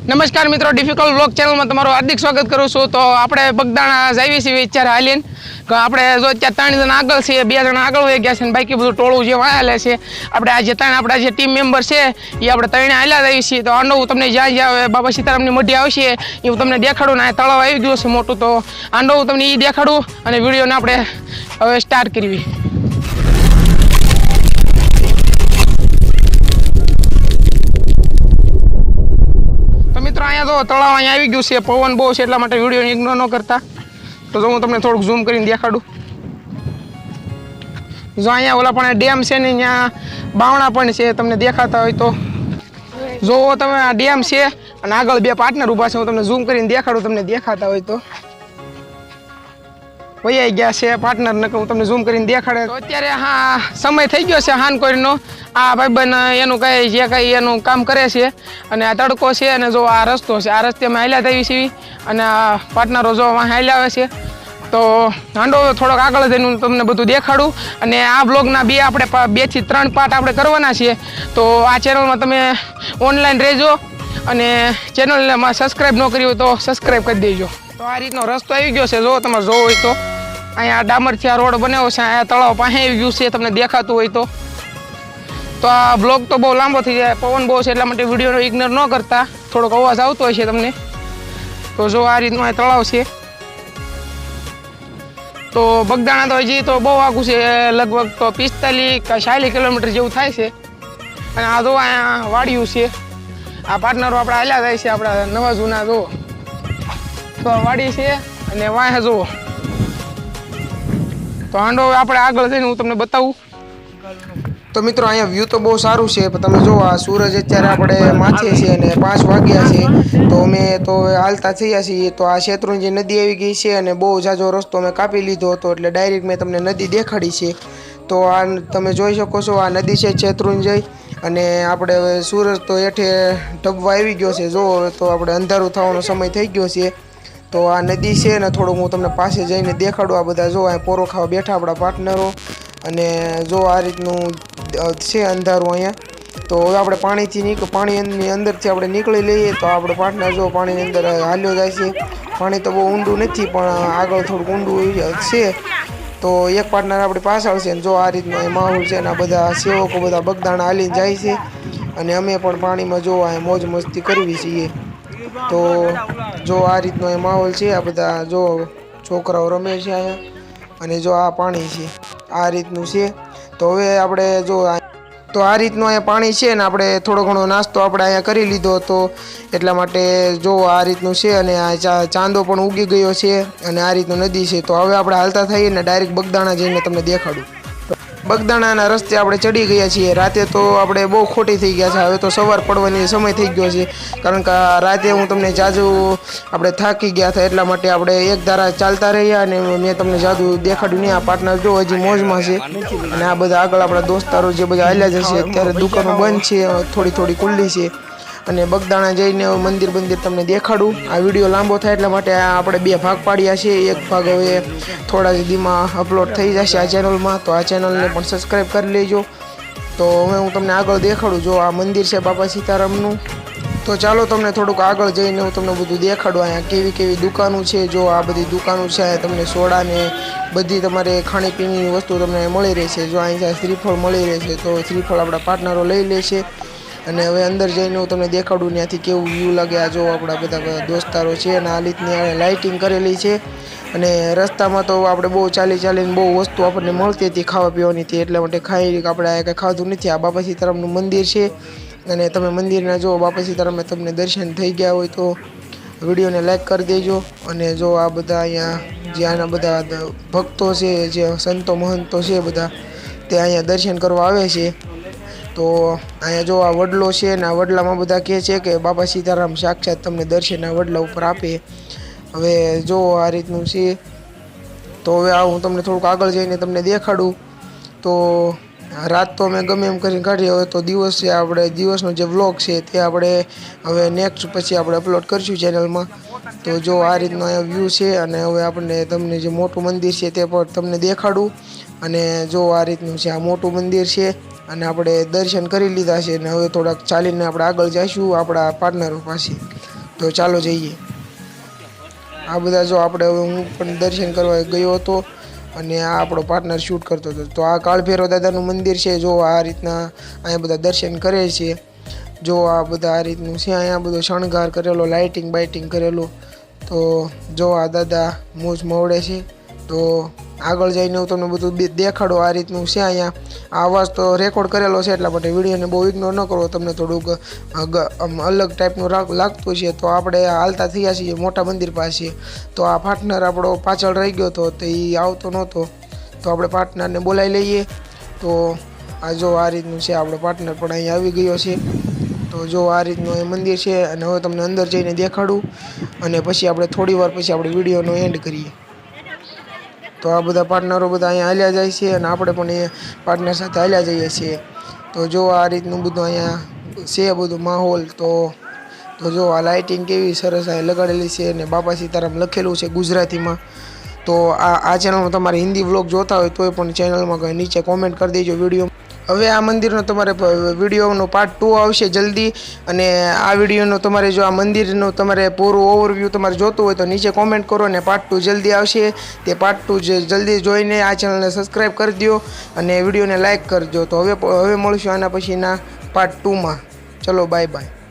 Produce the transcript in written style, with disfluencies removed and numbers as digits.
નમસ્કાર મિત્રો, difficult vlog ચેનલમાં તમારું હાર્દિક સ્વાગત કરું છું। તો આપણે બગદાણા જાવી છીએ અત્યારે હાલીને કે આપણે જો અત્યારે 3 જણા આગળ છે, 2 જણા આગળ વહી ગયા છે અને બાકી બધું ટોળું જે વાયેલા છે આપણે આજે આપણા જે ટીમ મેમ્બર છે એ આપણે 3 હાલ્યા જઈએ છીએ। તો આંડો તમને જ્યાં જ્યાં બાબા સીતારામની મઢી આવશે એ હું તમને દેખાડું ને તળાવ આવી ગયું છે મોટું, તો આંડો હું તમને એ દેખાડું અને વિડીયોને આપણે હવે સ્ટાર્ટ કરવી। અહીંયા તો તળાવ અહીંયા આવી ગયું છે, પવન બહુ છે એટલા માટે વિડીયો ઇગ્નોર ન કરતા। તો હું તમને થોડુંક ઝૂમ કરીને દેખાડું। જો અહીંયા ઓલા પણ ડેમ છે ને અહીંયા બાવણા પણ છે, તમને દેખાતા હોય તો જો તમે આ ડેમ છે અને આગળ 2 પાર્ટનર ઊભા છે, હું તમને ઝૂમ કરીને દેખાડું, તમને દેખાતા હોય તો વૈયા ગયા છે પાર્ટનર ને હું તમને ઝૂમ કરીને દેખાડે। તો અત્યારે હા સમય થઈ ગયો છે હાન કોઈનો, આ ભાઈબંધ એનું કઈ જે કઈ એનું કામ કરે છે અને આ તડકો છે અને જો આ રસ્તો છે, આ રસ્તે અમે હાલ્યા થઈ છીએ અને આ પાર્ટનરો જો હાલ્યા આવે છે। તો હાંડો થોડોક આગળ જઈને હું તમને બધું દેખાડું અને આ બ્લોગના આપણે 2 થી 3 પાર્ટ આપણે કરવાના છીએ। તો આ ચેનલમાં તમે ઓનલાઈન રહેજો અને ચેનલમાં સબસ્ક્રાઈબ ન કરી હોય તો સબસ્ક્રાઈબ કરી દેજો। તો આ રીતનો રસ્તો આવી ગયો છે, જો તમારે જોવો હોય તો અહીંયા ડામરથી આ રોડ બન્યો છે, અહીંયા તળાવ પાસે આવી ગયું છે, તમને દેખાતું હોય તો આ બ્લોગ તો બહુ લાંબો થઈ જાય, પવન બહુ છે એટલા માટે વિડીયોનો ઇગ્નોર ન કરતા, થોડોક અવાજ આવતો હોય છે તમને। તો જો આ રીતનું આ તળાવ છે। તો બગદાણા તો હજી તો બહુ આઘું છે, લગભગ તો 45 કે 40 કિલોમીટર જેવું થાય છે અને આ જો અહીંયા વાડિયું છે, આ પાર્ટનરો આપણે હાલ્યા જાય છે આપણા નવા જૂના જો તો વાડી છે અને વાહ જુઓ। તો હાંડો આપણે આગળ જઈને હું તમને બતાવું। તો મિત્રો અહીંયા વ્યૂ તો બહુ સારું છે, પણ તમે જો આ સૂરજ અત્યારે આપણે માથે છે અને 5 વાગ્યા છે, તો અમે તો હાલતા થયા છીએ। તો આ શેત્રુંજય નદી આવી ગઈ છે અને બહુ જાજો રસ્તો મેં કાપી લીધો હતો એટલે ડાયરેક્ટ મેં તમને નદી દેખાડી છે। તો આ તમે જોઈ શકો છો આ નદી છે શેત્રુંજય અને આપણે હવે સૂરજ તો હેઠે ઢબવા આવી ગયો છે, જો તો આપણે અંધારું થવાનો સમય થઈ ગયો છે। તો આ નદી છે ને થોડુંક હું તમને પાસે જઈને દેખાડું। આ બધા જો આ પોરો ખાવા બેઠા આપણા પાર્ટનરો અને જો આ રીતનું છે અંધારું અહીંયા। તો હવે આપણે પાણીની અંદરથી આપણે નીકળી લઈએ તો આપણે પાર્ટનર જો પાણીની અંદર હાલ્યો જાય છે। પાણી તો બહુ ઊંડું નથી પણ આગળ થોડુંક ઊંડું છે, તો એક પાર્ટનર આપણી પાછળ છે। જો આ રીતનો એ માહોલ છે અને આ બધા સેવકો બધા બગદાણા હાલીને જાય છે અને અમે પણ પાણીમાં જો આ મોજ મસ્તી કરવી છીએ। તો જો આ રીતનો એ માહોલ છે, આ બધા જો છોકરાઓ રમે છે અહીંયા અને જો આ પાણી છે, આ રીતનું છે। તો હવે આપણે જો તો આ રીતનું અહીંયા પાણી છે ને આપણે થોડો ઘણો નાસ્તો આપણે અહીંયા કરી લીધો હતો એટલા માટે જો આ રીતનું છે અને આ ચાંદો પણ ઉગી ગયો છે અને આ રીતનું નદી છે। તો હવે આપણે હાલતા થઈએ ને ડાયરેક્ટ બગદાણા જઈને તમને દેખાડું। બગદાણાના રસ્તે આપણે ચડી ગયા છીએ, રાતે તો આપણે બહુ ખોટી થઈ ગયા છે, હવે તો સવાર પડવાની સમય થઈ ગયો છે કારણ કે રાતે હું તમને જાજુ આપણે થાકી ગયા હતા એટલા માટે આપણે એક ધારા ચાલતા રહ્યા અને મેં તમને જાદુ દેખાડ્યું નહીં। આ પાર્ટનર જો હજી મોજમાં છે અને આ બધા આગળ આપણા દોસ્તારો જે બધા હાલ્યા જશે, અત્યારે દુકાનો બંધ છે, થોડી ખુલ્લી છે અને બગદાણા જઈને મંદિર તમને દેખાડું। આ વિડીયો લાંબો થાય એટલા માટે આપણે 2 ભાગ પાડ્યા છે, એક ભાગ હવે થોડા જ દીમાં અપલોડ થઈ જશે આ ચેનલમાં, તો આ ચેનલને પણ સબસ્ક્રાઈબ કરી લેજો। તો હવે હું તમને આગળ દેખાડું, જો આ મંદિર છે બાબા સીતારામનું। તો ચાલો તમને થોડુંક આગળ જઈને હું તમને બધું દેખાડું અહીંયા કેવી દુકાનો છે। જો આ બધી દુકાનો છે, અહીંયા તમને સોડા ને બધી તમારે ખાણીપીણીની વસ્તુ તમને મળી રહેશે। જો અહીંયા શ્રીફળ મળી રહેશે, તો શ્રીફળ આપણા પાર્ટનરો લઈ લે છે અને હવે અંદર જઈને હું તમને દેખાડું ત્યાંથી કેવું વ્યૂ લાગે। આ જો આપણા બધા દોસ્તારો છે અને આ રીતની લાઇટિંગ કરેલી છે અને રસ્તામાં તો આપણે બહુ ચાલીને બહુ વસ્તુ આપણને મળતી હતી ખાવા પીવાની હતી, એટલા માટે આપણે આ કંઈ ખાધું નથી। આ બાબા સીતારામનું મંદિર છે અને તમે મંદિરના જો બાબા સીતારામે તમને દર્શન થઈ ગયા હોય તો વિડીયોને લાઈક કરી દેજો। અને જો આ બધા અહીંયા જે આના બધા ભક્તો છે, જે સંતો મહંતો છે બધા, તે અહીંયા દર્શન કરવા આવે છે। તો અહીંયા જો આ વડલો છે ને આ વડલામાં બધા કહે છે કે બાબા સીતારામ સાક્ષાત તમને દર્શન આ વડલા ઉપર આપે। હવે જો આ રીતનું છે। તો હવે હું તમને થોડુંક આગળ જઈને તમને દેખાડું। તો રાત તો મેં ગમે એમ કરીને કાઢી, હવે તો દિવસ છે, આપણે દિવસનો જે વ્લોગ છે તે આપણે હવે નેક્સ્ટ પછી આપણે અપલોડ કરીશું ચેનલમાં। તો જો આ રીતનો અહીંયા વ્યૂ છે અને હવે આપણને તમને જે મોટું મંદિર છે તે પણ તમને દેખાડું અને જો આ રીતનું છે, આ મોટું મંદિર છે અને આપણે દર્શન કરી લીધા છે અને હવે થોડાક ચાલીને આપણે આગળ જઈશું આપણા પાર્ટનરો પાસે। તો ચાલો જઈએ. આ બધા જો આપણે હવે હું પણ દર્શન કરવા ગયો હતો અને આ આપણો પાર્ટનર શૂટ કરતો હતો. તો આ કાળભૈરવ દાદાનું મંદિર છે. જો આ રીતના અહીંયા બધા દર્શન કરે છે. જો આ બધા આ રીતનું છે. અહીંયા બધો શણગાર કરેલો, લાઇટિંગ બાઇટિંગ કરેલું. તો જો આ દાદા મોજ મવડે છે. તો આગળ જઈને હું તમને બધું દેખાડો. આ રીતનું છે. અહીંયા આ અવાજ તો રેકોર્ડ કરેલો છે એટલા માટે વિડીયોને બહુ ઇગ્નોર ન કરો. તમને થોડુંક અલગ ટાઈપનું લાગતું છે. તો આપણે હાલતા થયા છીએ મોટા મંદિર પાસે. તો આ પાર્ટનર આપણો પાછળ રહી ગયો હતો, તો એ આવતો નહોતો. તો આપણે પાર્ટનરને બોલાવી લઈએ. તો આ જો આ રીતનું છે. આપણો પાર્ટનર પણ અહીં આવી ગયો છે. તો જો આ રીતનું એ મંદિર છે અને હવે તમને અંદર જઈને દેખાડું અને પછી આપણે થોડી વાર પછી આપણે વિડીયોનો એન્ડ કરીએ. તો આ બધા પાર્ટનરો બધા અહીંયા હાલ્યા જાય છે અને આપણે પણ એ પાર્ટનર સાથે હાલ્યા જઈએ છીએ. તો જો આ રીતનું બધું અહીંયા છે બધું માહોલ. તો જો આ લાઇટિંગ કેવી સરસ અહીં લગાડેલી છે અને બાપા સીતારામ લખેલું છે ગુજરાતીમાં. તો આ ચેનલમાં તમારે હિન્દી વ્લોગ જોતા હોય તોય પણ ચેનલમાં નીચે કોમેન્ટ કરી દેજો વિડીયો. હવે આ મંદિરનો તમારે વિડીયોનો પાર્ટ 2 આવશે જલ્દી. અને આ વિડીયોનો તમારે જો આ મંદિરનો તમારે પૂરું ઓવરવ્યૂ તમારે જોતું હોય તો નીચે કોમેન્ટ કરો અને પાર્ટ 2 જલ્દી આવશે. તે પાર્ટ 2 જલ્દી જોઈને આ ચેનલને સબસ્ક્રાઈબ કરી દો અને વિડીયોને લાઇક કરજો. તો હવે મળશું આના પછીના પાર્ટ 2માં. ચલો બાય બાય.